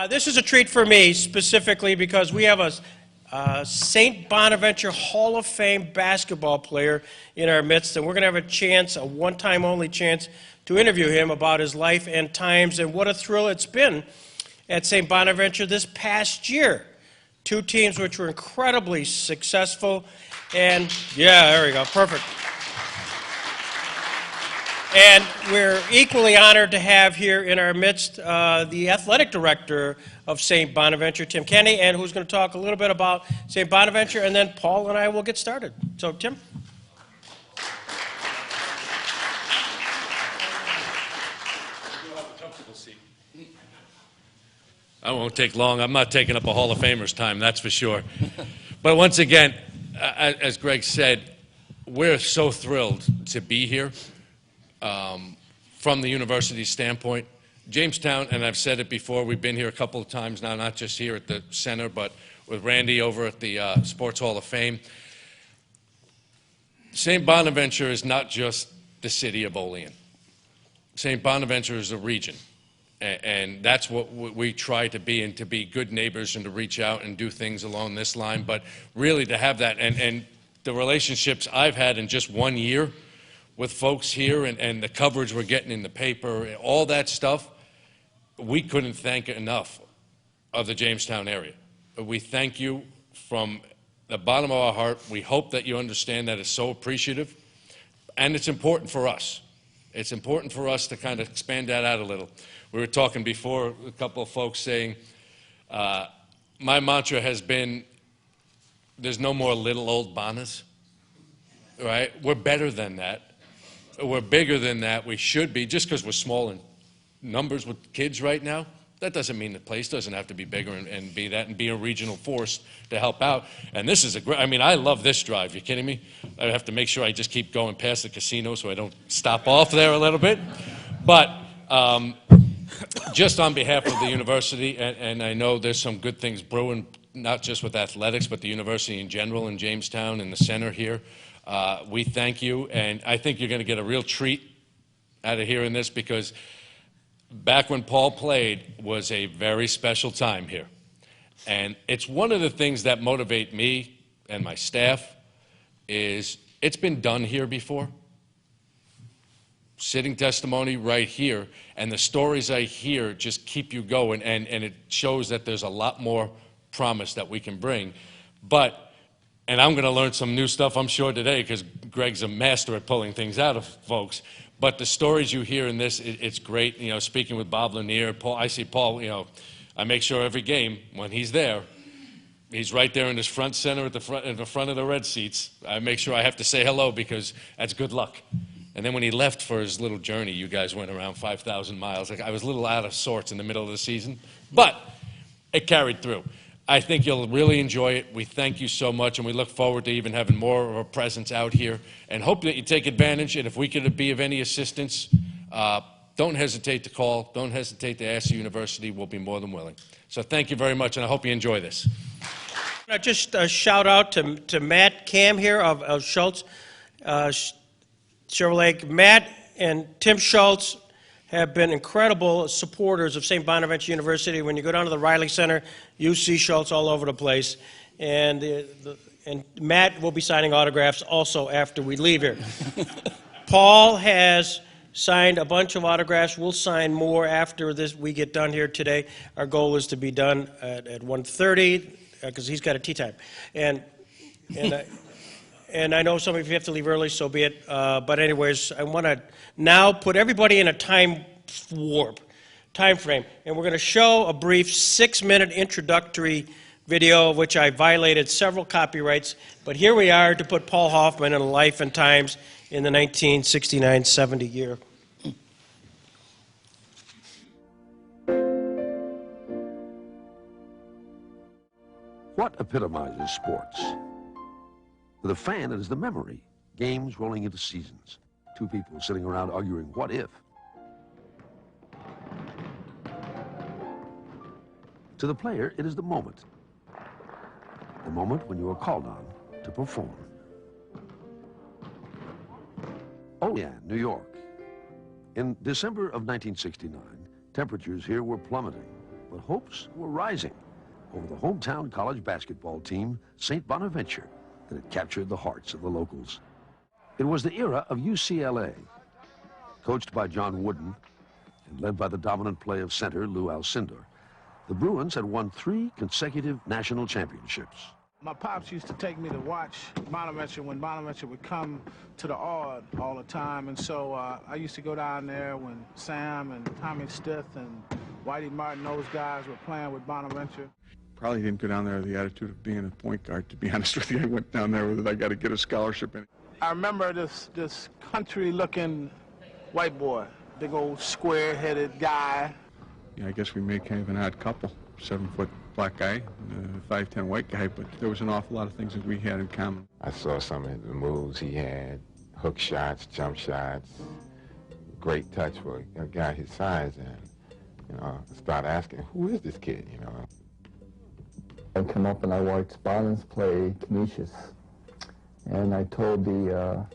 This is a treat for me specifically because we have a St. Bonaventure Hall of Fame basketball player in our midst, and we're going to have a chance, a one-time only chance, to interview him about his life and times, and what a thrill it's been at St. Bonaventure this past year. Two teams which were incredibly successful, and yeah, there we go, perfect. And we're equally honored to have here in our midst the athletic director of St. Bonaventure, Tim Kenney, and who's going to talk a little bit about St. Bonaventure, and then Paul and I will get started. So, Tim? I won't take long. I'm not taking up a Hall of Famer's time, that's for sure. But once again, as Greg said, we're so thrilled to be here. From the university's standpoint, Jamestown, and I've said it before, we've been here a couple of times now, not just here at the center, but with Randy over at the Sports Hall of Fame. St. Bonaventure is not just the city of Olean. St. Bonaventure is a region, and that's what we try to be, and to be good neighbors and to reach out and do things along this line, but really to have that, and the relationships I've had in just 1 year with folks here, and the coverage we're getting in the paper, all that stuff, we couldn't thank enough of the Jamestown area. We thank you from the bottom of our heart. We hope that you understand that it's so appreciative, and it's important for us. It's important for us to kind of expand that out a little. We were talking before, a couple of folks saying, my mantra has been, there's no more little old Bonas, right? We're better than that. We're bigger than that. We should be. Just because we're small in numbers with kids right now, that doesn't mean the place doesn't have to be bigger and be that and be a regional force to help out. And this is a great, I mean, I love this drive. You kidding me? I have to make sure I just keep going past the casino so I don't stop off there a little bit. But just on behalf of the university, and I know there's some good things brewing, not just with athletics, but the university in general in Jamestown and the center here. We thank you, and I think you're going to get a real treat out of hearing this, because back when Paul played was a very special time here. And it's one of the things that motivate me and my staff is it's been done here before. Sitting testimony right here, and the stories I hear just keep you going, and it shows that there's a lot more promise that we can bring. And I'm going to learn some new stuff, I'm sure, today, because Greg's a master at pulling things out of folks. But the stories you hear in this, it's great. You know, speaking with Bob Lanier, Paul, I see Paul, you know, I make sure every game, when he's there, he's right there in his front center at the front, in the front of the red seats. I make sure I have to say hello, because that's good luck. And then when he left for his little journey, you guys went around 5,000 miles. I was a little out of sorts in the middle of the season, but it carried through. I think you'll really enjoy it. We thank you so much, and we look forward to even having more of a presence out here, and hope that you take advantage. And if we could be of any assistance, don't hesitate to call. Don't hesitate to ask the university. We'll be more than willing. So thank you very much, and I hope you enjoy this. Just a shout out to Matt Cam here of Schultz Chevrolet. Matt and Tim Schultz have been incredible supporters of St. Bonaventure University. When you go down to the Riley Center, you see Schultz all over the place. And Matt will be signing autographs also after we leave here. Paul has signed a bunch of autographs. We'll sign more after we get done here today. Our goal is to be done at 1:30 because he's got a tea time. And I know some of you have to leave early, so be it. But anyways, I want to now put everybody in a time frame. And we're going to show a brief 6-minute introductory video, of which I violated several copyrights. But here we are to put Paul Hoffman in Life and Times in the 1969-70 year. What epitomizes sports? For the fan, it is the memory. Games rolling into seasons. Two people sitting around arguing, what if? To the player, it is the moment. The moment when you are called on to perform. Olean, New York. In December of 1969, temperatures here were plummeting. but hopes were rising over the hometown college basketball team, St. Bonaventure, that had captured the hearts of the locals. It was the era of UCLA, coached by John Wooden and led by the dominant play of center Lou Alcindor. The Bruins had won 3 consecutive national championships. My pops used to take me to watch Bonaventure when Bonaventure would come to the Ard all the time, and so I used to go down there when Sam and Tommy Stith and Whitey Martin, those guys were playing with Bonaventure. Probably didn't go down there with the attitude of being a point guard, to be honest with you. I went down there with I got to get a scholarship in. I remember this country-looking white boy, big old square-headed guy. Yeah, I guess we made kind of an odd couple. 7-foot black guy, 5'10" white guy, but there was an awful lot of things that we had in common. I saw some of the moves he had, hook shots, jump shots, great touch for a guy his size, and I started asking, who is this kid, I come up and I watched Bonans play Canisius, and I told the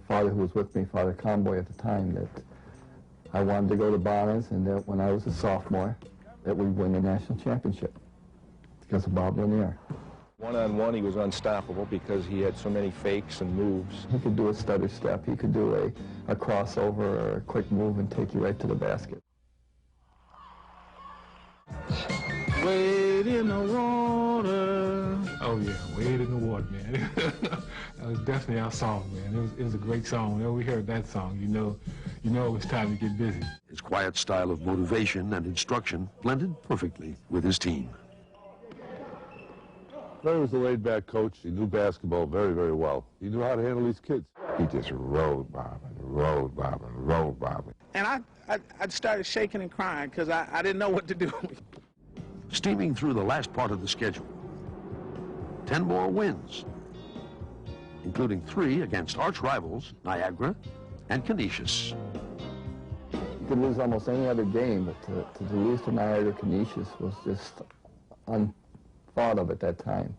father who was with me, Father Conboy at the time, that I wanted to go to Bonans, and that when I was a sophomore, that we'd win the national championship because of Bob Lanier. One-on-one, he was unstoppable because he had so many fakes and moves. He could do a stutter step. He could do a crossover or a quick move and take you right to the basket. Wade in the water. Oh yeah, Wade in the water, man. That was definitely our song, man. It was a great song. Whenever we heard that song, you know it was time to get busy. His quiet style of motivation and instruction blended perfectly with his team. Larry was a laid-back coach. He knew basketball very, very well. He knew how to handle these kids. he just rode Bob and rode Bob and rode Bob. And I started shaking and crying because I didn't know what to do. Steaming through the last part of the schedule, 10 more wins, including 3 against arch rivals Niagara and Canisius. You could lose almost any other game, but to lose to Niagara Canisius was just unthought of at that time.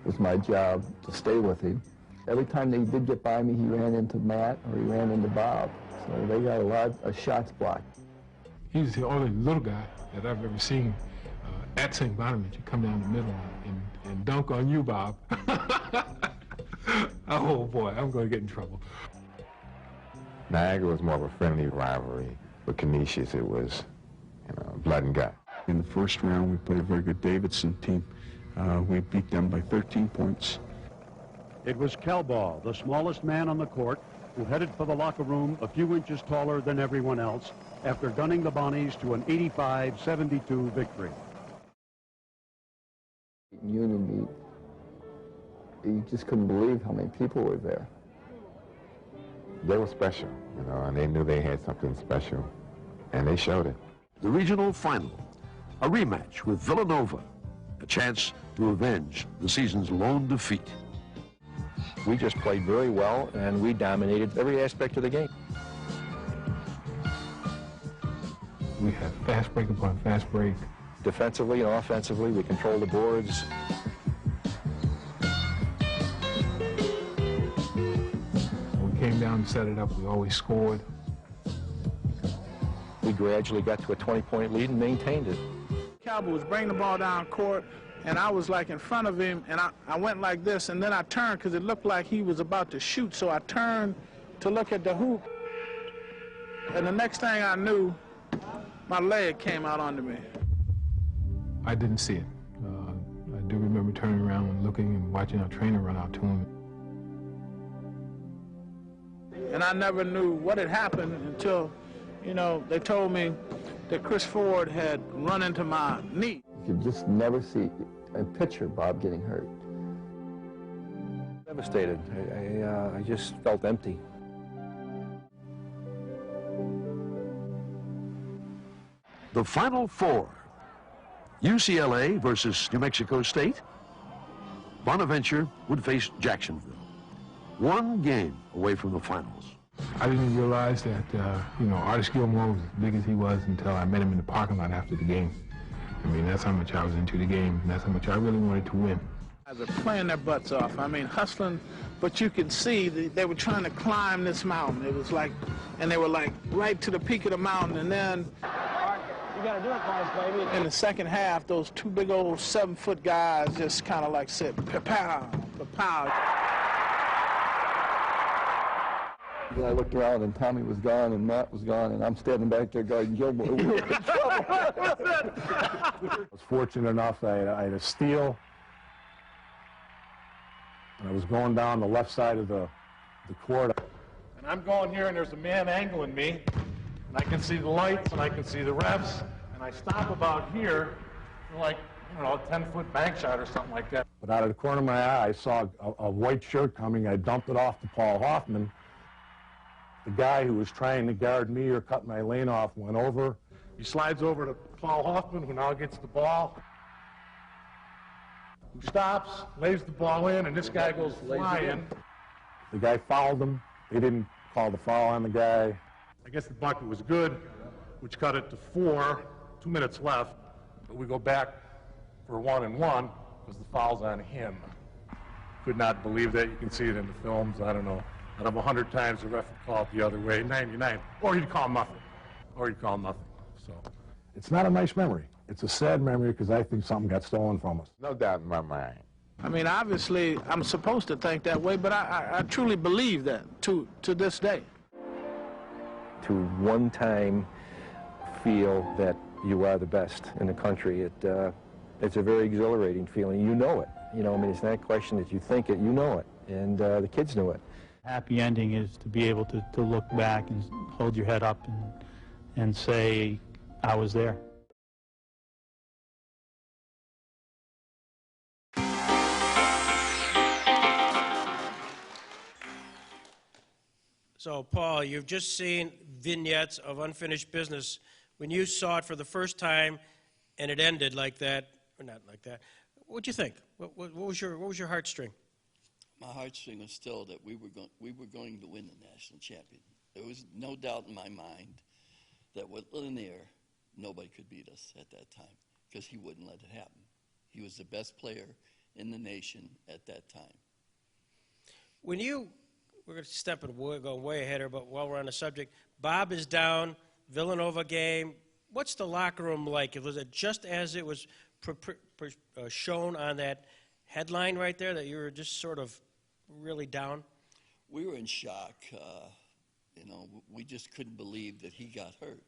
It was my job to stay with him. Every time they did get by me, he ran into Matt or he ran into Bob. So they got a lot of shots blocked. He's the only little guy that I've ever seen at St. Bonaventure come down the middle and dunk on you, Bob. Oh boy, I'm going to get in trouble. Niagara was more of a friendly rivalry. With Canisius, it was, blood and gut. In the first round, we played a very good Davidson team. We beat them by 13 points. It was Kelbaugh, the smallest man on the court, who headed for the locker room a few inches taller than everyone else after gunning the Bonnies to an 85-72 victory. Union meet, you just couldn't believe how many people were there. They were special, and they knew they had something special, and they showed it. The regional final, a rematch with Villanova, a chance to avenge the season's lone defeat. We just played very well, and we dominated every aspect of the game. We had fast break upon fast break. Defensively and offensively, we controlled the boards. When we came down and set it up, we always scored. We gradually got to a 20-point lead and maintained it. Cowboy was bringing the ball down court, and I was like in front of him, and I went like this, and then I turned because it looked like he was about to shoot, so I turned to look at the hoop, and the next thing I knew, my leg came out under me. I didn't see it. I do remember turning around and looking and watching our trainer run out to him. And I never knew what had happened until, they told me that Chris Ford had run into my knee. You could just never see a picture of Bob getting hurt. Devastated. I just felt empty. The Final Four, UCLA versus New Mexico State. Bonaventure would face Jacksonville, one game away from the finals. I didn't realize that, Artis Gilmore was as big as he was until I met him in the parking lot after the game. I mean, that's how much I was into the game, and that's how much I really wanted to win. They were playing their butts off. I mean, hustling, but you could see they were trying to climb this mountain. It was like, and they were like right to the peak of the mountain, and then You got to do it, boss, baby. In the second half, those two big old 7-foot guys just kind of like said, pa-pow, pa-pow. I looked around and Tommy was gone and Matt was gone and I'm standing back there guarding Gilmore. We were in trouble. I was fortunate enough, I had a steal. And I was going down the left side of the court. And I'm going here and there's a man angling me. And I can see the lights and I can see the refs. And I stop about here for like, I don't know, a 10-foot bank shot or something like that. But out of the corner of my eye, I saw a white shirt coming. I dumped it off to Paul Hoffman. The guy who was trying to guard me or cut my lane off went over. He slides over to Paul Hoffman, who now gets the ball, who stops, lays the ball in, and this guy goes flying. The guy fouled him. They didn't call the foul on the guy. I guess the bucket was good, which cut it to 4, 2 minutes left. But we go back for 1-1 because the foul's on him. Could not believe that. You can see it in the films. I don't know. Out of 100 times, the ref would call it the other way, 99. Or he'd call nothing. So it's not a nice memory. It's a sad memory because I think something got stolen from us. No doubt in my mind. I mean, obviously, I'm supposed to think that way, but I truly believe that to this day. To one time feel that you are the best in the country, it's a very exhilarating feeling. You know it. You know, I mean, it's not a question that you think it, you know it. And the kids knew it. Happy ending is to be able to look back and hold your head up and say, I was there. So, Paul, you've just seen vignettes of unfinished business. When you saw it for the first time and it ended like that, or not like that, what'd you think? What was your heartstring? My heartstring was still that we were going to win the national champion. There was no doubt in my mind that with Lanier, nobody could beat us at that time because he wouldn't let it happen. He was the best player in the nation at that time. When you, we're going to go way ahead here, but while we're on the subject, Bob is down, Villanova game. What's the locker room like? Was it just as it was shown on that headline right there, that you were just sort of really down? We were in shock. You know, we just couldn't believe that he got hurt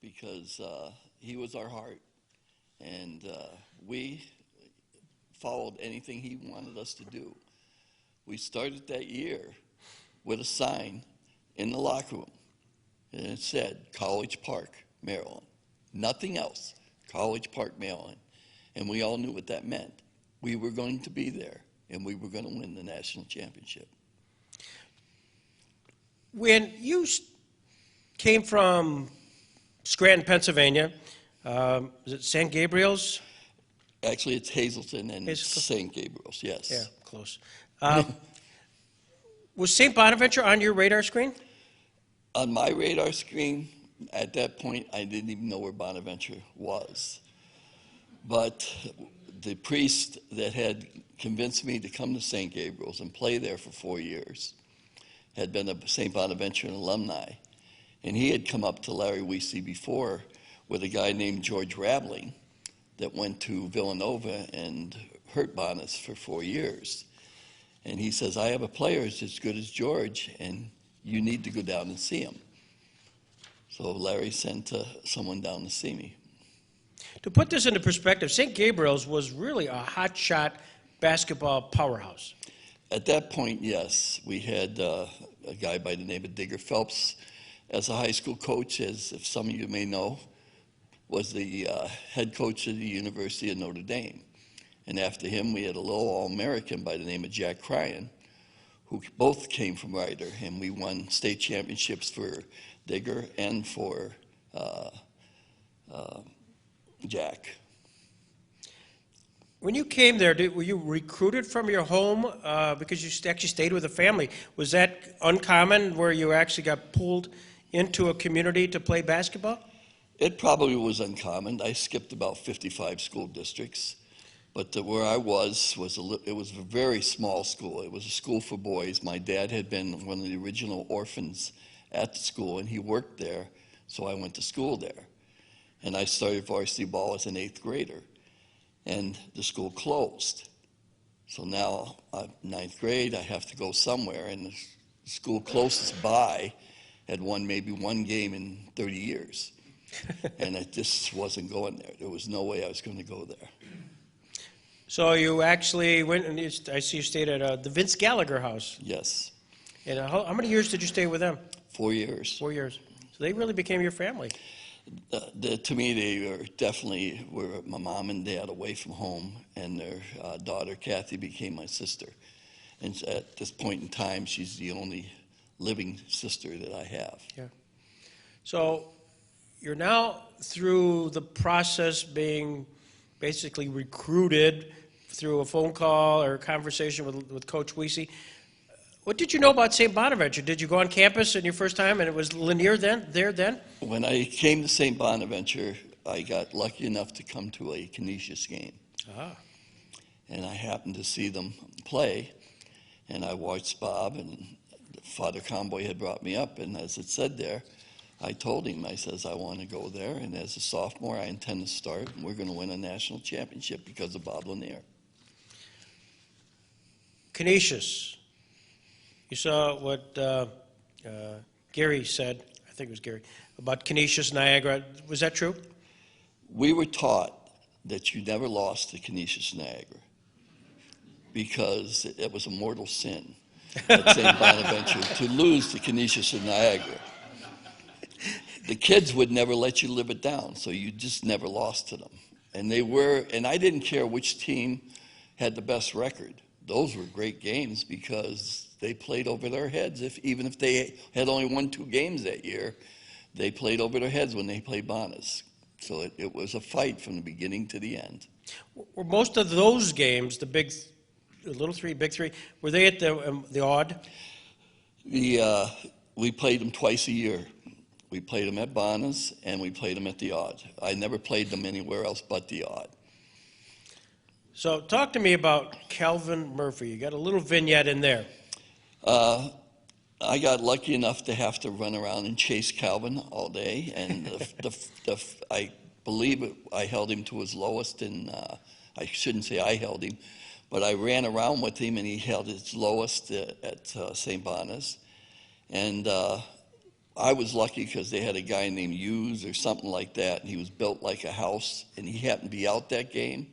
because he was our heart, and we followed anything he wanted us to do. We started that year with a sign in the locker room, and it said College Park, Maryland. Nothing else, College Park, Maryland. And we all knew what that meant. We were going to be there, and we were going to win the national championship. When you came from Scranton, Pennsylvania, is it St. Gabriel's? Actually, it's Hazleton and St. Gabriel's, yes. Yeah, close. Was St. Bonaventure on your radar screen? On my radar screen, at that point, I didn't even know where Bonaventure was. But the priest that had convinced me to come to St. Gabriel's and play there for 4 years had been a St. Bonaventure alumni. And he had come up to Larry Weasley before with a guy named George Raveling that went to Villanova and hurt Bonas for 4 years. And he says, I have a player as good as George, and you need to go down and see him. So Larry sent someone down to see me. To put this into perspective, St. Gabriel's was really a hotshot basketball powerhouse. At that point, yes. We had a guy by the name of Digger Phelps as a high school coach, as if some of you may know, was the head coach of the University of Notre Dame. And after him, we had a little All-American by the name of Jack Cryan, who both came from Ryder, and we won state championships for Digger and for Jack. When you came there, were you recruited from your home because you actually stayed with a family? Was that uncommon, where you actually got pulled into a community to play basketball? It probably was uncommon. I skipped about 55 school districts. But where I was it was a very small school. It was a school for boys. My dad had been one of the original orphans at the school, and he worked there, so I went to school there. And I started varsity ball as an 8th grader, and the school closed. So now, 9th grade, I have to go somewhere, and the school closest by had won maybe one game in 30 years. And I just wasn't going there. There was no way I was going to go there. So you actually went, and I see you stayed at the Vince Gallagher house. Yes. And how many years did you stay with them? 4 years. 4 years. So they really became your family. To me, they were definitely my mom and dad away from home, and their daughter, Kathy, became my sister. And at this point in time, she's the only living sister that I have. Yeah. So you're now through the process being basically recruited through a phone call or a conversation with Coach Wiese. What did you know about St. Bonaventure? Did you go on campus in your first time and it was Lanier there then? When I came to St. Bonaventure, I got lucky enough to come to a Canisius game. Ah. And I happened to see them play, and I watched Bob, and Father Comboy had brought me up, and as it said there, I told him, I says, I want to go there, and as a sophomore, I intend to start, and we're going to win a national championship because of Bob Lanier. Canisius. You saw what Gary said, I think it was Gary, about Canisius, Niagara. Was that true? We were taught that you never lost to Canisius, Niagara, because it was a mortal sin at St. Bonaventure to lose to Canisius and Niagara. The kids would never let you live it down, so you just never lost to them. And I didn't care which team had the best record. Those were great games because they played over their heads. Even if they had only won 2 games that year, they played over their heads when they played Bonas. So it was a fight from the beginning to the end. Were most of those games, the little three, big three, were they at the Odd? We played them twice a year. We played them at Bonas and we played them at the Odd. I never played them anywhere else but the Odd. So talk to me about Calvin Murphy. You got a little vignette in there. I got lucky enough to have to run around and chase Calvin all day, and I believe I held him to his lowest, and I shouldn't say I held him, but I ran around with him, and he held his lowest at St. Bonas. And I was lucky because they had a guy named Hughes or something like that, and he was built like a house, and he happened to be out that game.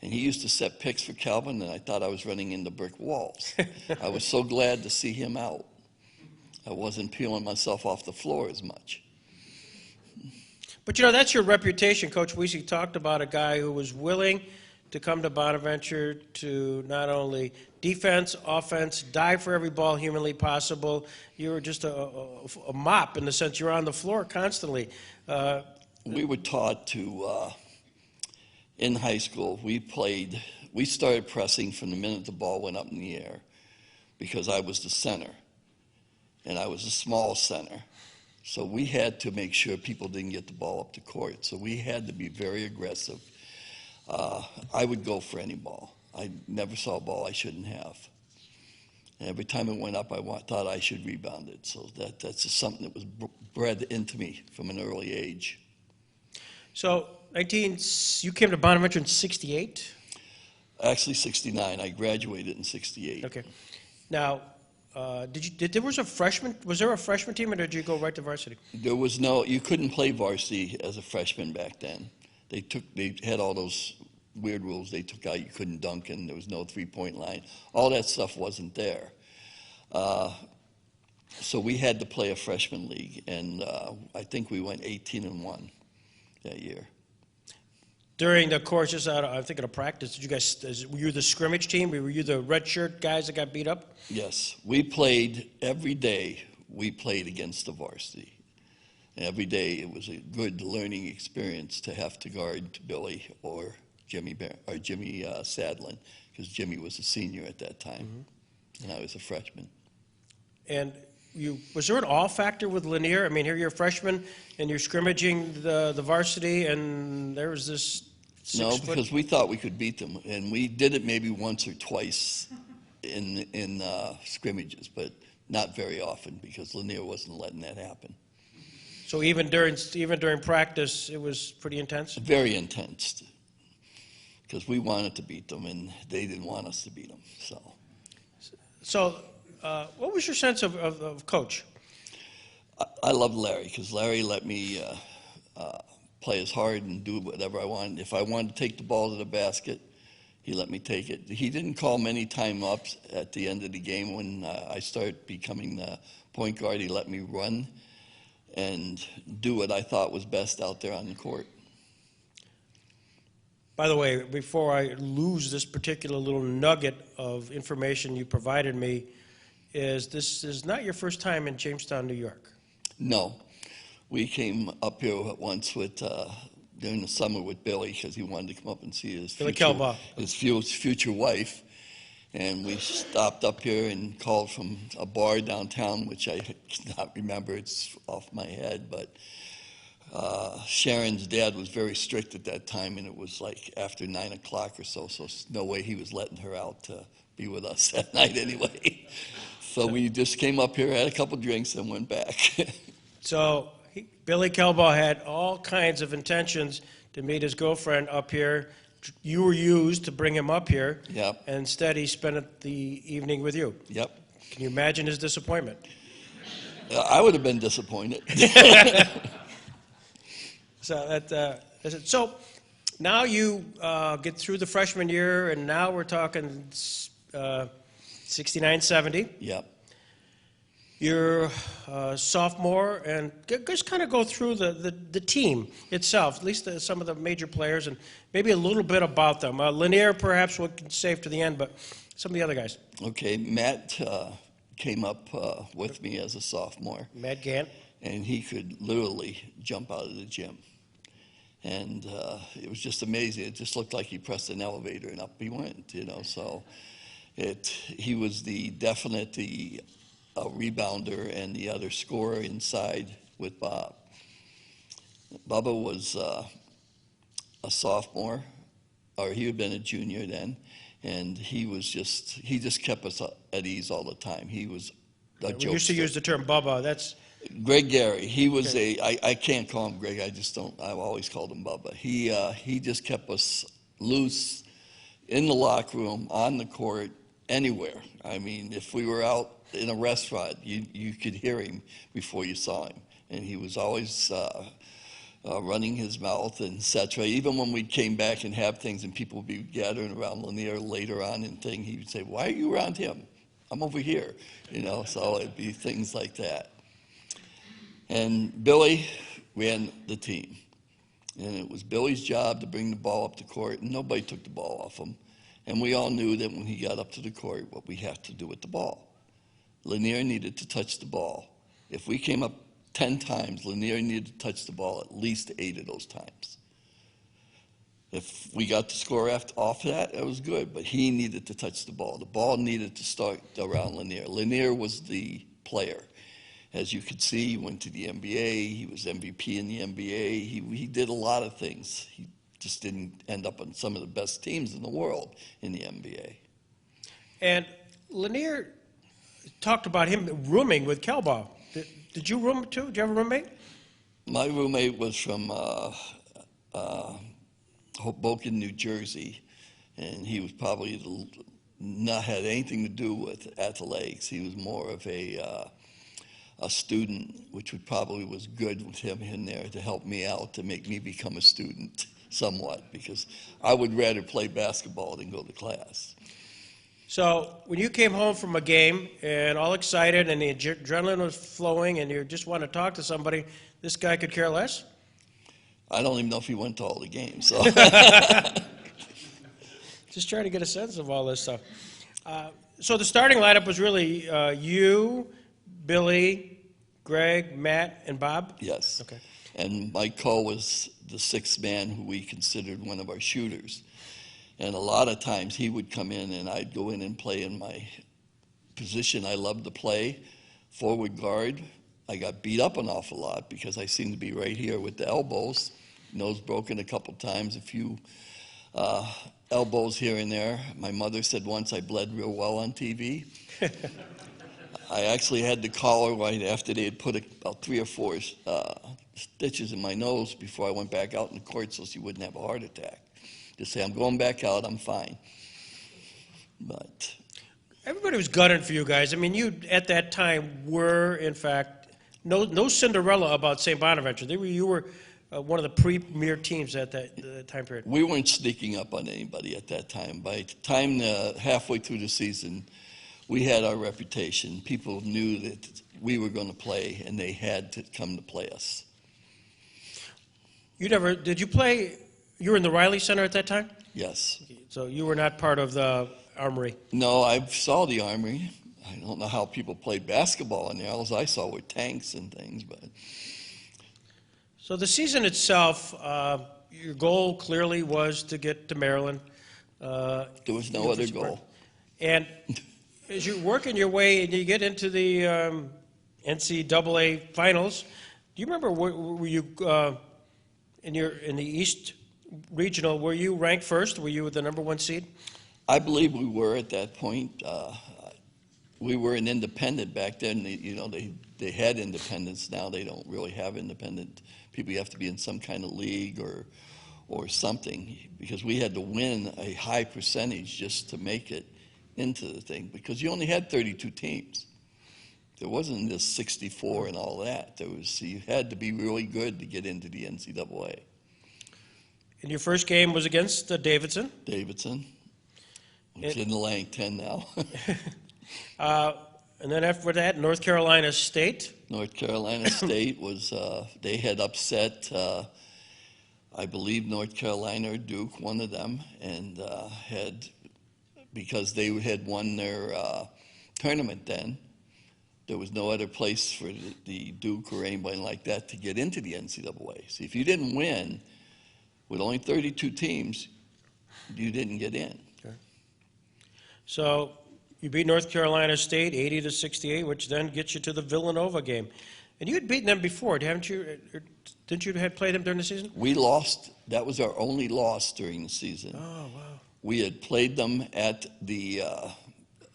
And he used to set picks for Calvin, and I thought I was running into brick walls. I was so glad to see him out. I wasn't peeling myself off the floor as much. But, you know, that's your reputation. Coach Wiese talked about a guy who was willing to come to Bonaventure to not only defense, offense, dive for every ball humanly possible. You were just a mop in the sense you're on the floor constantly. We were taught to... In high school, we started pressing from the minute the ball went up in the air because I was the center, and I was a small center. So we had to make sure people didn't get the ball up the court. So we had to be very aggressive. I would go for any ball. I never saw a ball I shouldn't have. And every time it went up, I thought I should rebound it. So that's just something that was bred into me from an early age. So you came to Bonaventure in 68? Actually, 69. I graduated in 68. Okay. Now, was there a freshman team, or did you go right to varsity? There was no, you couldn't play varsity as a freshman back then. They had all those weird rules they took out. You couldn't dunk, and there was no three-point line. All that stuff wasn't there. So we had to play a freshman league, and I think we went 18-1 that year. During the course, I'm thinking of practice, were you the scrimmage team? Were you the red shirt guys that got beat up? Yes. We played every day. We played against the varsity. And every day it was a good learning experience to have to guard Billy or Jimmy Sadlin, because Jimmy was a senior at that time, and I was a freshman. And was there an awe factor with Lanier? I mean, here you're a freshman, and you're scrimmaging the varsity, and there was this 6 No, foot... because we thought we could beat them, and we did it maybe once or twice in scrimmages, but not very often because Lanier wasn't letting that happen. So even during practice, it was pretty intense? Very intense, because we wanted to beat them, and they didn't want us to beat them. So what was your sense of Coach? I loved Larry, because Larry let me play as hard and do whatever I wanted. If I wanted to take the ball to the basket, he let me take it. He didn't call many time-ups at the end of the game. When I started becoming the point guard, he let me run and do what I thought was best out there on the court. By the way, before I lose this particular little nugget of information you provided me, this is not your first time in Jamestown, New York. No. We came up here once during the summer with Billy, because he wanted to come up and see his future wife. And we stopped up here and called from a bar downtown, which I cannot remember. It's off my head. But Sharon's dad was very strict at that time, and it was like after 9 o'clock or so no way he was letting her out to be with us that night anyway. So we just came up here, had a couple drinks, and went back. So Billy Kelbaugh had all kinds of intentions to meet his girlfriend up here. You were used to bring him up here. Yep. And instead, he spent the evening with you. Yep. Can you imagine his disappointment? I would have been disappointed. So now you get through the freshman year, and now we're talking 69, 70. Yep. You're a sophomore, and just kind of go through the team itself, at least some of the major players, and maybe a little bit about them. Lanier, perhaps, we can save to the end, but some of the other guys. Okay, Matt came up with me as a sophomore. Matt Gant. And he could literally jump out of the gym. And it was just amazing. It just looked like he pressed an elevator and up he went, So he was definitely a rebounder and the other scorer inside with Bob. Bubba was a sophomore, or he had been a junior then, and he just kept us at ease all the time. He was a jokester. We used to use the term Bubba. That's Greg Gary. He was I can't call him Greg. I've always called him Bubba. He just kept us loose in the locker room, on the court, anywhere. I mean, if we were out in a restaurant, you could hear him before you saw him. And he was always running his mouth, and etc. Even when we came back and have things and people would be gathering around Lanier later on and thing, he would say, "Why are you around him? I'm over here." So it'd be things like that. And Billy ran the team. And it was Billy's job to bring the ball up the court, and nobody took the ball off him. And we all knew that when he got up to the court, what we had to do with the ball. Lanier needed to touch the ball. If we came up 10 times, Lanier needed to touch the ball at least 8 of those times. If we got the score off that, it was good, but he needed to touch the ball. The ball needed to start around Lanier. Lanier was the player. As you could see, he went to the NBA. He was MVP in the NBA. He did a lot of things. He just didn't end up on some of the best teams in the world in the NBA. And Lanier talked about him rooming with Kelbaugh. Did you room too? Did you have a roommate? My roommate was from Hoboken, New Jersey, and he was probably not had anything to do with athletics. He was more of a student, which probably was good with him in there to help me out, to make me become a student somewhat, because I would rather play basketball than go to class. So when you came home from a game and all excited and the adrenaline was flowing and you just want to talk to somebody, this guy could care less? I don't even know if he went to all the games. So. Just trying to get a sense of all this stuff. So the starting lineup was really you, Billy, Greg, Matt, and Bob? Yes. Okay. And Mike Cole was the sixth man who we considered one of our shooters. And a lot of times he would come in and I'd go in and play in my position I loved to play, forward guard. I got beat up an awful lot because I seemed to be right here with the elbows, nose broken a couple times, a few elbows here and there. My mother said once I bled real well on TV. I actually had to call her right after they had put about 3 or 4 stitches in my nose before I went back out in the court so she wouldn't have a heart attack. To say, I'm going back out, I'm fine. But everybody was gunning for you guys. I mean, you at that time were, in fact, no Cinderella about St. Bonaventure. You were one of the premier teams at that time period. We weren't sneaking up on anybody at that time. By the time halfway through the season, we had our reputation. People knew that we were going to play, and they had to come to play us. Did you play, you were in the Riley Center at that time? Yes. So you were not part of the Armory? No, I saw the Armory. I don't know how people played basketball in there. All I saw were tanks and things. But so the season itself, your goal clearly was to get to Maryland. There was no other goal. And as you're working your way and you get into the NCAA finals, do you remember were you in the East Regional? Were you ranked first? Were you the number 1 seed? I believe we were at that point. We were an independent back then. They had independents. Now they don't really have independent people. You have to be in some kind of league or something, because we had to win a high percentage just to make it into the thing, because you only had 32 teams. There wasn't this 64 and all that. You had to be really good to get into the NCAA. And your first game was against Davidson? Davidson. It's in the Lang 10 now. And then after that, North Carolina State? North Carolina State was, they had upset, I believe, North Carolina or Duke, one of them, and because they had won their tournament then, there was no other place for the Duke or anybody like that to get into the NCAA. See, if you didn't win with only 32 teams, you didn't get in. Okay. So you beat North Carolina State 80-68, which then gets you to the Villanova game. And you had beaten them before, haven't you? Didn't you play them during the season? We lost. That was our only loss during the season. Oh, wow. We had played them at the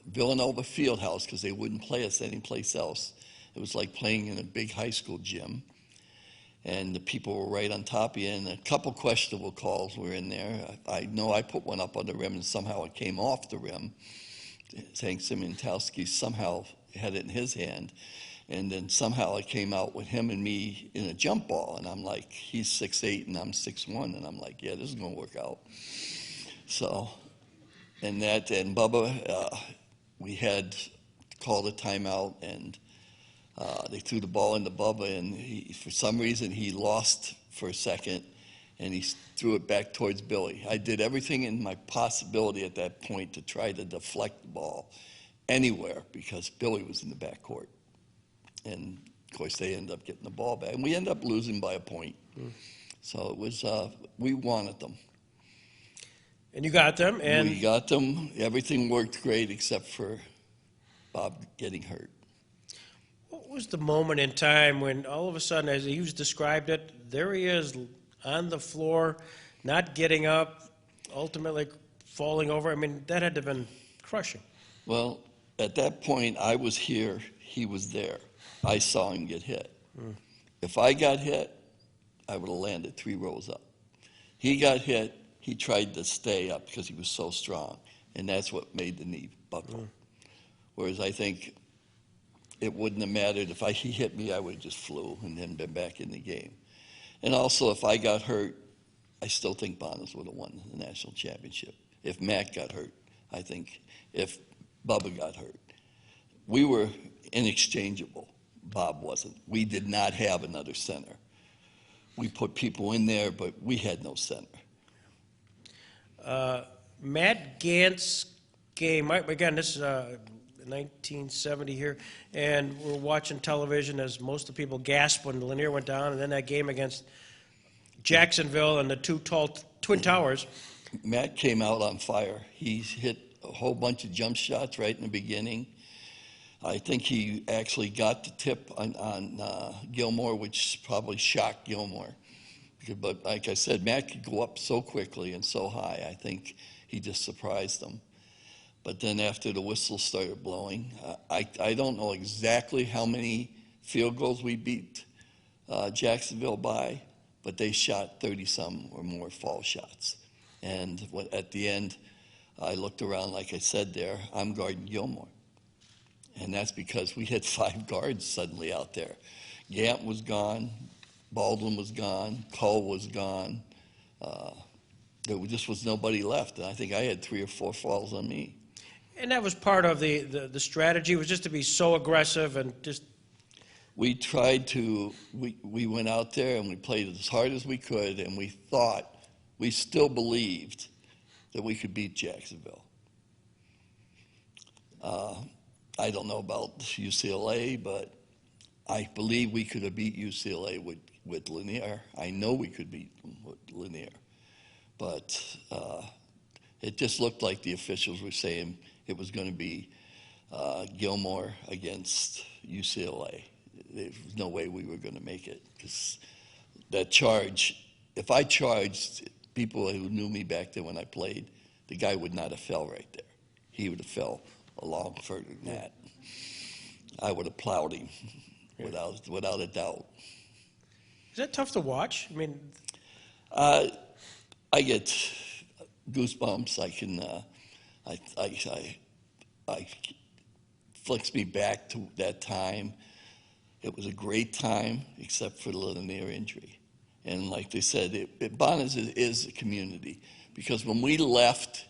Villanova Fieldhouse because they wouldn't play us anyplace else. It was like playing in a big high school gym. And the people were right on top of you, and a couple questionable calls were in there. I know I put one up on the rim, and somehow it came off the rim. Saying Siemiatowski somehow had it in his hand, and then somehow it came out with him and me in a jump ball, and I'm like, he's 6'8" and I'm 6'1", and I'm like, yeah, this is going to work out. So, and Bubba, we had called a timeout, and they threw the ball into Bubba, and for some reason he lost for a second, and he threw it back towards Billy. I did everything in my possibility at that point to try to deflect the ball anywhere, because Billy was in the backcourt. And, of course, they ended up getting the ball back. And we ended up losing by a point. So it was, we wanted them. And you got them? And we got them. Everything worked great except for Bob getting hurt. What was the moment in time when all of a sudden, as he described it, there he is on the floor, not getting up, ultimately falling over? I mean, that had to have been crushing. Well, at that point, I was here, he was there. I saw him get hit. If I got hit, I would have landed 3 rows up. He got hit, he tried to stay up because he was so strong, and that's what made the knee buckle. Whereas I think it wouldn't have mattered. If he hit me, I would have just flew and then been back in the game. And also, if I got hurt, I still think Bonas would have won the national championship. If Matt got hurt, I think if Bubba got hurt. We were inexchangeable. Bob wasn't. We did not have another center. We put people in there, but we had no center. Matt Gantz's game, again, this is 1970 here, and we're watching television as most of the people gasped when Lanier went down, and then that game against Jacksonville and the 2 tall Twin Towers. Matt came out on fire. He hit a whole bunch of jump shots right in the beginning. I think he actually got the tip on Gilmore, which probably shocked Gilmore. But like I said, Matt could go up so quickly and so high. I think he just surprised them. But then after the whistle started blowing, I don't know exactly how many field goals we beat Jacksonville by, but they shot 30-some or more foul shots. And at the end, I looked around, like I said there, I'm guarding Gilmore. And that's because we had 5 guards suddenly out there. Gant was gone, Baldwin was gone, Cole was gone. There just was nobody left. And I think I had 3 or 4 fouls on me. And that was part of the strategy, was just to be so aggressive and just... We tried to, we went out there and we played as hard as we could, and we thought, we still believed that we could beat Jacksonville. I don't know about UCLA, but I believe we could have beat UCLA with Lanier. I know we could beat them with Lanier. But it just looked like the officials were saying it was going to be Gilmore against UCLA. There was no way we were going to make it, because that charge, if I charged people who knew me back then when I played, the guy would not have fell right there. He would have fell a long further than that. I would have plowed him without a doubt. Is that tough to watch? I mean, I get goosebumps. I flicks me back to that time. It was a great time, except for the Lanier injury. And like they said, Bonnet is a community, because when we left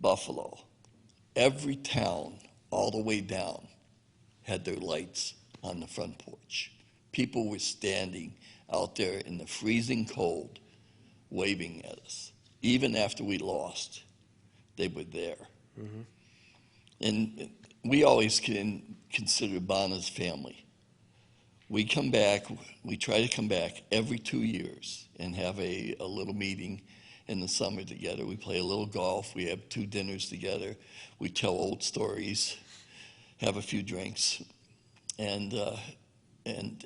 Buffalo, every town all the way down had their lights on the front porch. People were standing out there in the freezing cold, waving at us. Even after we lost, they were there. Mm-hmm. And we always consider Bonner's family. We come back, we try to come back every 2 years and have a little meeting in the summer together. We play a little golf, we have 2 dinners together, we tell old stories, have a few drinks, and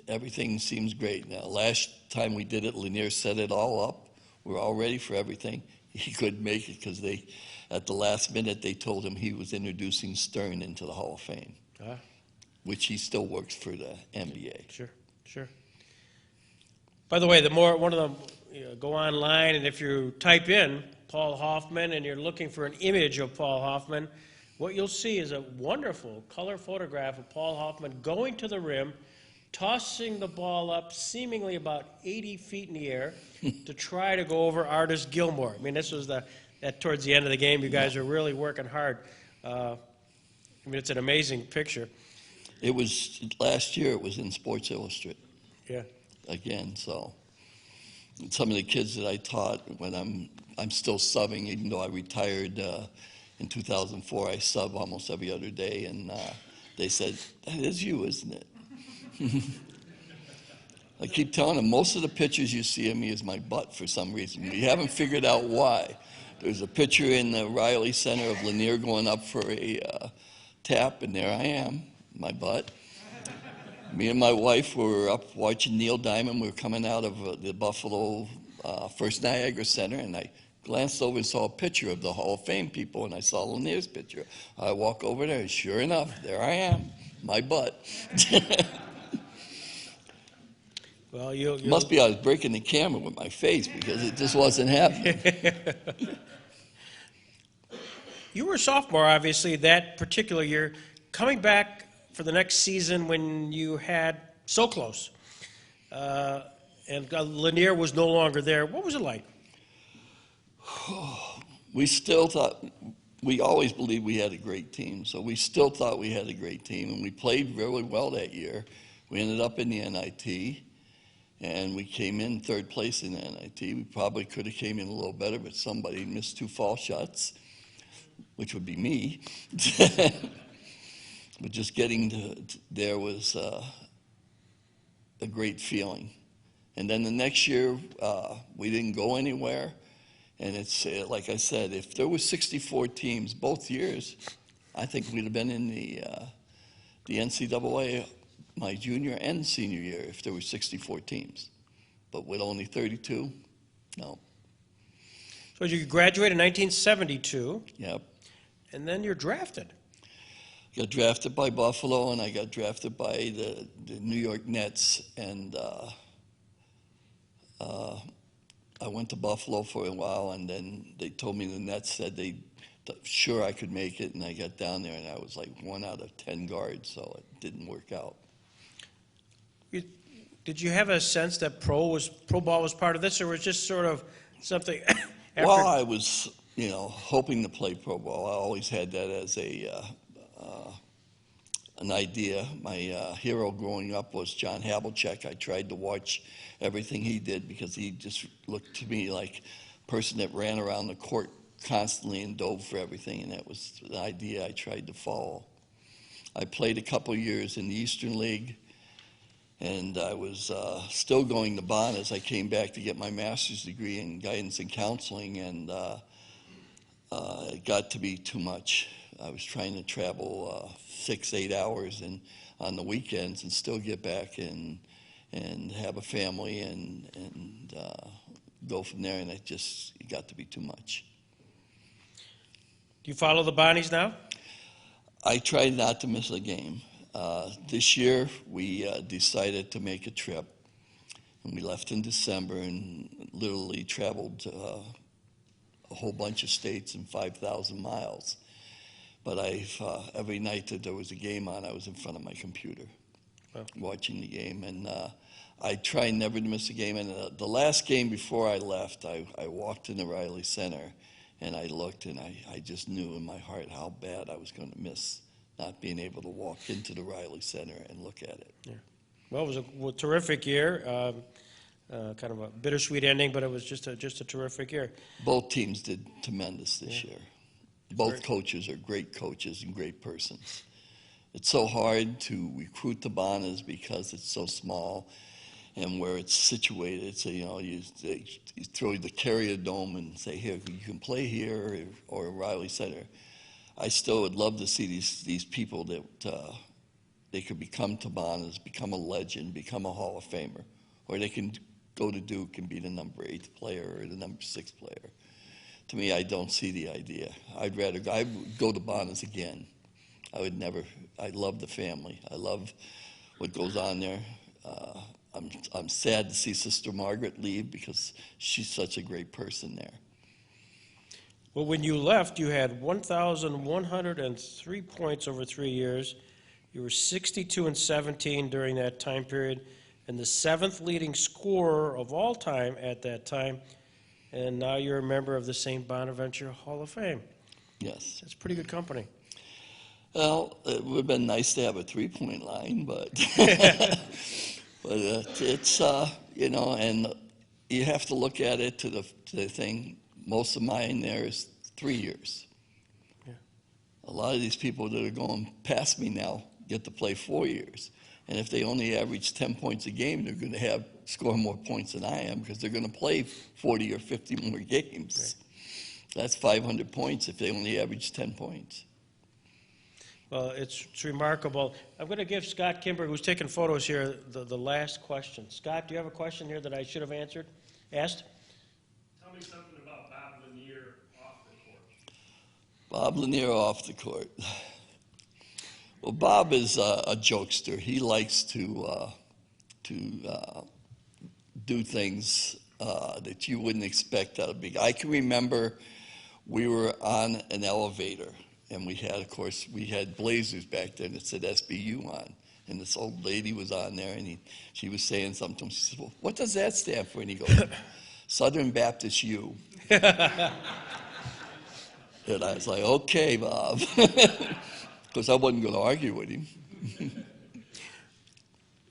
everything seems great. Now, last time we did it, Lanier set it all up. We're all ready for everything. He couldn't make it because at the last minute, they told him he was introducing Stern into the Hall of Fame. Which he still works for the NBA. Sure. By the way, one of them, go online, and if you type in Paul Hoffman and you're looking for an image of Paul Hoffman, what you'll see is a wonderful color photograph of Paul Hoffman going to the rim, tossing the ball up seemingly about 80 feet in the air to try to go over Artis Gilmore. I mean, this was that towards the end of the game. You guys are really working hard. I mean, it's an amazing picture. It was last year. It was in Sports Illustrated. Yeah. Again, so some of the kids that I taught when I'm still subbing, even though I retired in 2004. I sub almost every other day, and they said, "That is you, isn't it?" I keep telling them most of the pictures you see of me is my butt for some reason. We haven't figured out why. There's a picture in the Riley Center of Lanier going up for a tap, and there I am. My butt. Me and my wife were up watching Neil Diamond. We were coming out of the Buffalo First Niagara Center, and I glanced over and saw a picture of the Hall of Fame people, and I saw Lanier's picture. I walk over there, and sure enough, there I am, my butt. Well, you must be I was breaking the camera with my face, because it just wasn't happening. You were a sophomore, obviously, that particular year. Coming back for the next season when you had so close, and Lanier was no longer there, what was it like? We still thought, we always believed we had a great team, so we still thought we had a great team, and we played really well that year. We ended up in the NIT, and we came in 3rd place in the NIT. We probably could have came in a little better, but somebody missed 2 foul shots, which would be me. But just getting there was a great feeling. And then the next year, we didn't go anywhere. And it's like I said, if there were 64 teams both years, I think we'd have been in the NCAA my junior and senior year if there were 64 teams. But with only 32, no. So you graduated in 1972. Yep. And then you're drafted. Got drafted by Buffalo, and I got drafted by the New York Nets, and I went to Buffalo for a while, and then they told me the Nets said sure I could make it, and I got down there, and I was like 1 out of 10 guards, so it didn't work out. Did you have a sense that pro ball was part of this, or was it just sort of something? Well, I was, hoping to play pro ball. I always had that as an idea. My hero growing up was John Havlicek. I tried to watch everything he did because he just looked to me like a person that ran around the court constantly and dove for everything, and that was the idea I tried to follow. I played a couple years in the Eastern League, and I was still going to Bonn as I came back to get my master's degree in guidance and counseling, and it got to be too much. I was trying to travel 6-8 hours on the weekends and still get back and have a family and go from there, and it got to be too much. Do you follow the Bonnies now? I try not to miss a game. This year, we decided to make a trip, and we left in December and literally traveled a whole bunch of states and 5,000 miles. But every night that there was a game on, I was in front of my computer watching the game, and I try never to miss a game. And the last game before I left, I walked in the Riley Center, and I looked, and I just knew in my heart how bad I was going to miss not being able to walk into the Riley Center and look at it. Yeah. Well, it was a terrific year, kind of a bittersweet ending, but it was just a terrific year. Both teams did tremendous this year. Both coaches are great coaches and great persons. It's so hard to recruit the Bonnas because it's so small and where it's situated. So, you throw the Carrier Dome and say, here, you can play here or Riley Center. I still would love to see these people that they could become Tabanas, become a legend, become a Hall of Famer, or they can go to Duke and be the number 8 player or the number 6 player. To me, I don't see the idea. I would go to Bonnas again. I love the family. I love what goes on there. I'm sad to see Sister Margaret leave because she's such a great person there. Well, when you left, you had 1,103 points over 3 years. You were 62-17 during that time period, and the 7th leading scorer of all time at that time. And now you're a member of the St. Bonaventure Hall of Fame. Yes. That's pretty good company. Well, it would have been nice to have a 3-point line, but it's, and you have to look at it to the thing. Most of mine there is 3 years. Yeah. A lot of these people that are going past me now get to play 4 years. And if they only average 10 points a game, they're going to score more points than I am because they're going to play 40 or 50 more games. Right. That's 500 points if they only average 10 points. Well, it's remarkable. I'm going to give Scott Kimber, who's taking photos here, the last question. Scott, do you have a question here that I should have asked? Tell me something about Bob Lanier off the court. Bob Lanier off the court. Well, Bob is a jokester. He likes to do things that you wouldn't expect out of big. I can remember we were on an elevator, and we had Blazers back then that said SBU on. And this old lady was on there, and she was saying something to him. She said, well, what does that stand for? And he goes, Southern Baptist U. And I was like, okay, Bob. Because I wasn't going to argue with him.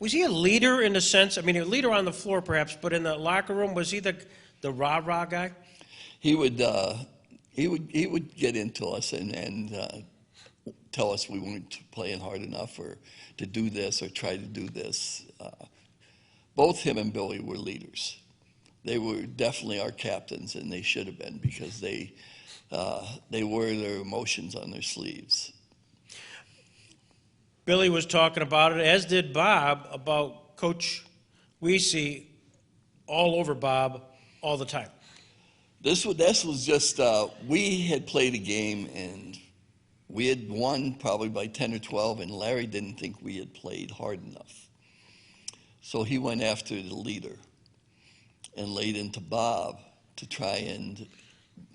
Was he a leader in the sense, a leader on the floor perhaps, but in the locker room, was he the rah-rah guy? He would get into us and tell us we weren't playing hard enough or to do this or try to do this. Both him and Billy were leaders. They were definitely our captains, and they should have been because they wore their emotions on their sleeves. Billy was talking about it, as did Bob, about Coach Weesey all over Bob all the time. This was just, we had played a game, and We had won probably by 10 or 12, and Larry didn't think we had played hard enough. So he went after the leader and laid into Bob to try and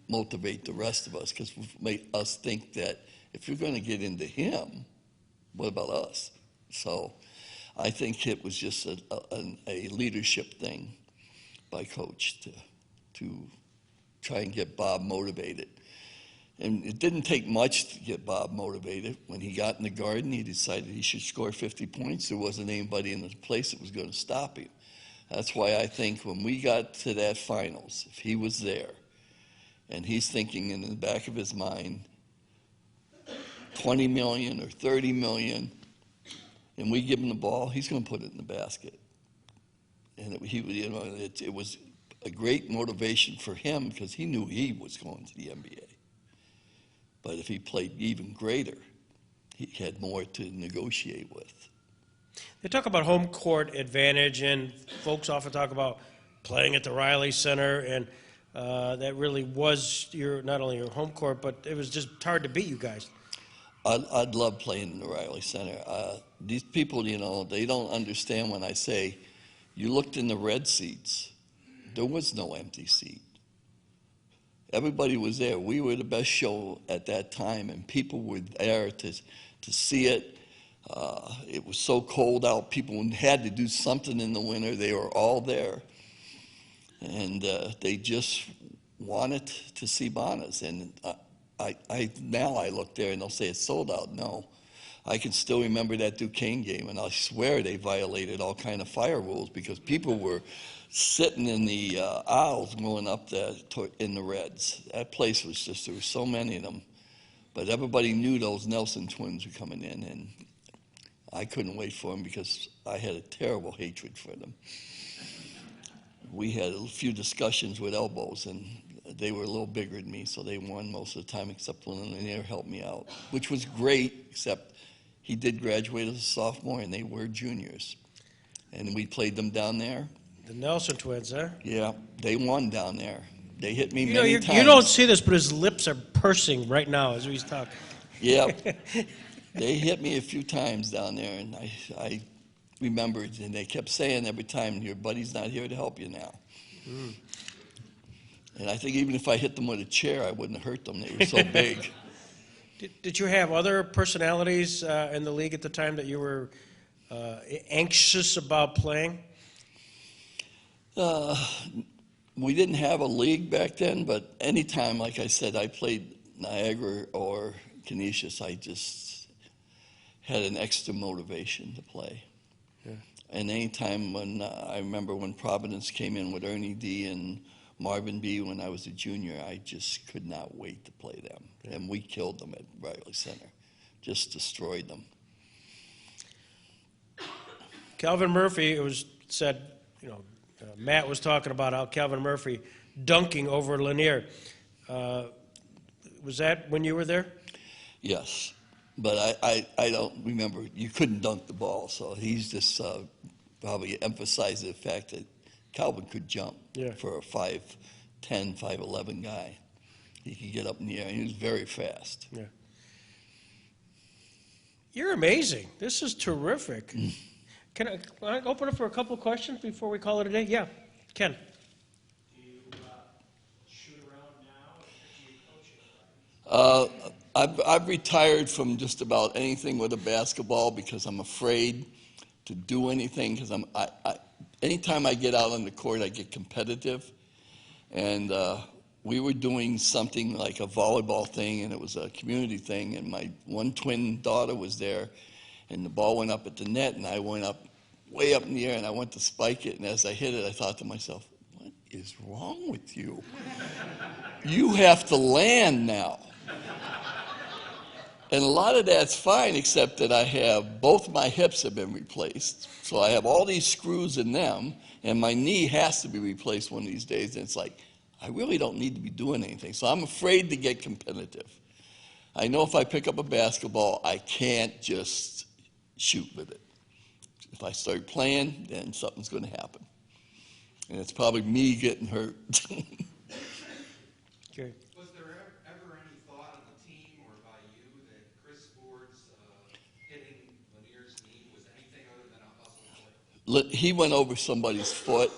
motivate the rest of us, because made us think that if you're going to get into him, what about us? So I think it was just a leadership thing by Coach to try and get Bob motivated. And it didn't take much to get Bob motivated. When he got in the Garden, he decided he should score 50 points. There wasn't anybody in the place that was going to stop him. That's why I think when we got to that finals, if he was there, and he's thinking in the back of his mind, 20 million or 30 million, and we give him the ball, he's going to put it in the basket. And it was a great motivation for him because he knew he was going to the NBA. But if he played even greater, he had more to negotiate with. They talk about home court advantage, and folks often talk about playing at the Riley Center, and that really was not only your home court, but it was just hard to beat you guys. I'd love playing in the Riley Center. These people, they don't understand when I say, you looked in the red seats, there was no empty seat. Everybody was there. We were the best show at that time, and people were there to see it. It was so cold out, people had to do something in the winter. They were all there. And they just wanted to see Bonas. And now I look there and they'll say it's sold out. No. I can still remember that Duquesne game, and I swear they violated all kind of fire rules because people were sitting in the aisles going up in the Reds. That place was just, there were so many of them. But everybody knew those Nelson twins were coming in, and I couldn't wait for them because I had a terrible hatred for them. We had a few discussions with elbows, and they were a little bigger than me, so they won most of the time, except when Lanier helped me out, which was great, except he did graduate as a sophomore, and they were juniors. And we played them down there. The Nelson twins, huh? Yeah, they won down there. They hit me many times. You don't see this, but his lips are pursing right now as he's talking. Yeah, they hit me a few times down there, and I remembered, and they kept saying every time, your buddy's not here to help you now. Mm. And I think even if I hit them with a chair, I wouldn't have hurt them. They were so big. Did you have other personalities in the league at the time that you were anxious about playing? We didn't have a league back then, but anytime, like I said, I played Niagara or Canisius, I just had an extra motivation to play. Yeah. And anytime when, I remember when Providence came in with Ernie D. and Marvin B. when I was a junior, I just could not wait to play them. Yeah. And we killed them at Riley Center, just destroyed them. Calvin Murphy, it was said, Matt was talking about how Calvin Murphy dunking over Lanier. Was that when you were there? Yes, but I don't remember. You couldn't dunk the ball, so he's just probably emphasized the fact that Calvin could jump for a 5'10", 5'11" guy. He could get up in the air, and he was very fast. Yeah. You're amazing. This is terrific. Can I open it for a couple of questions before we call it a day? Yeah, Ken. Do you shoot around now, or do you coach it? I've retired from just about anything with a basketball because I'm afraid to do anything. Because anytime I get out on the court, I get competitive. And we were doing something like a volleyball thing, and it was a community thing. And my one twin daughter was there. And the ball went up at the net, and I went up way up in the air, and I went to spike it. And as I hit it, I thought to myself, what is wrong with you? You have to land now. And a lot of that's fine, except that I have both my hips have been replaced. So I have all these screws in them, and my knee has to be replaced one of these days. And it's like, I really don't need to be doing anything. So I'm afraid to get competitive. I know if I pick up a basketball, I can't just shoot with it. If I start playing, then something's going to happen. And it's probably me getting hurt. Okay. Was there ever any thought on the team or by you that he went over somebody's foot.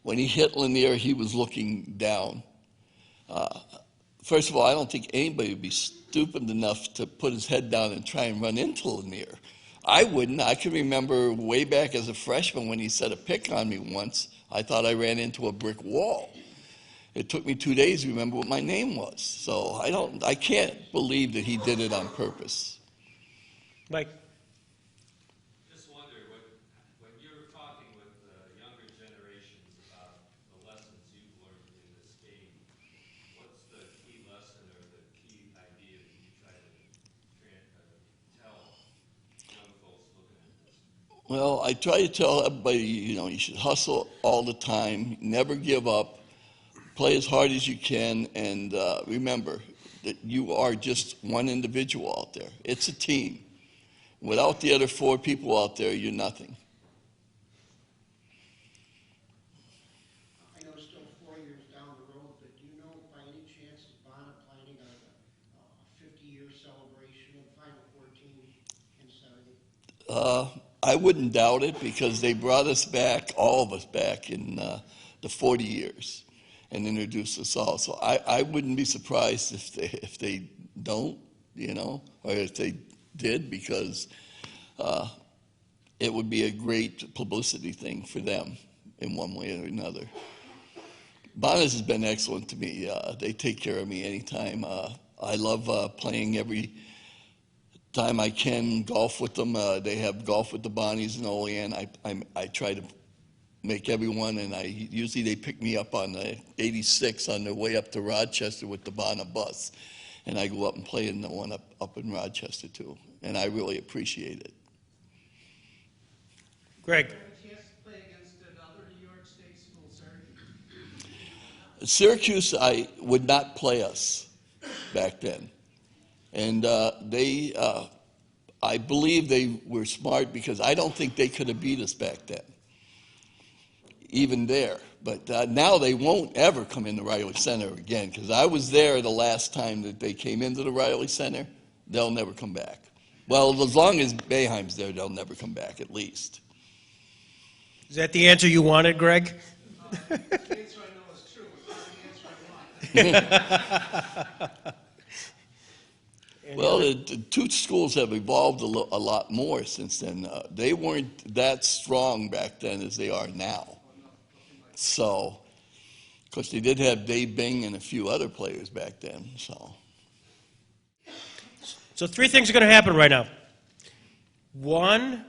When he hit Lanier, he was looking down. First of all, I don't think anybody would be stupid enough to put his head down and try and run into Lanier. I wouldn't. I can remember way back as a freshman when he set a pick on me once. I thought I ran into a brick wall. It took me 2 days to remember what my name was. So I can't believe that he did it on purpose. Mike. Just wonder, when you're talking with younger generations about the lessons you've learned in this game, what's the key lesson or the key idea that you try to tell young folks looking at this? Well, I try to tell everybody, you should hustle all the time, never give up, play as hard as you can, and remember that you are just one individual out there. It's a team. Without the other 4 people out there, you're nothing. I know it's still 4 years down the road, but do you know by any chance is Bona planning a 50-year celebration of Final 14 in 70? I wouldn't doubt it because they brought us back, all of us back, in the 40 years and introduced us all. So I wouldn't be surprised if they don't, or if they did, because it would be a great publicity thing for them in one way or another. Bonas has been excellent to me. They take care of me anytime. I love playing every time I can, golf with them. They have golf with the Bonnies in Olean. I try to make everyone, and usually they pick me up on the 86 on their way up to Rochester with the Bona bus. And I go up and play in the one up in Rochester too. And I really appreciate it. Greg. Did you have a chance to play against another New York State school, Syracuse, I would not play us back then. And I believe they were smart because I don't think they could have beat us back then, even there. But now they won't ever come into Riley Center again, because I was there the last time that they came into the Riley Center. They'll never come back. Well, as long as Boeheim's there, they'll never come back, at least. Is that the answer you wanted, Greg? The answer I know is true. It's not the answer I want. Well, the 2 schools have evolved a lot more since then. They weren't that strong back then as they are now. So, of course, they did have Dave Bing and a few other players back then. So 3 things are going to happen right now. 1,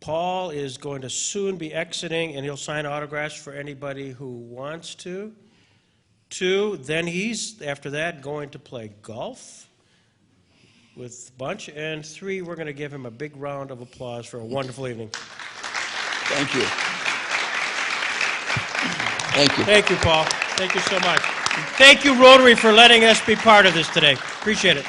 Paul is going to soon be exiting, and he'll sign autographs for anybody who wants to. 2, then he's, after that, going to play golf with Bunch. And 3, we're going to give him a big round of applause for a wonderful evening. Thank you. Thank you. Thank you, Paul. Thank you so much. Thank you, Rotary, for letting us be part of this today. Appreciate it.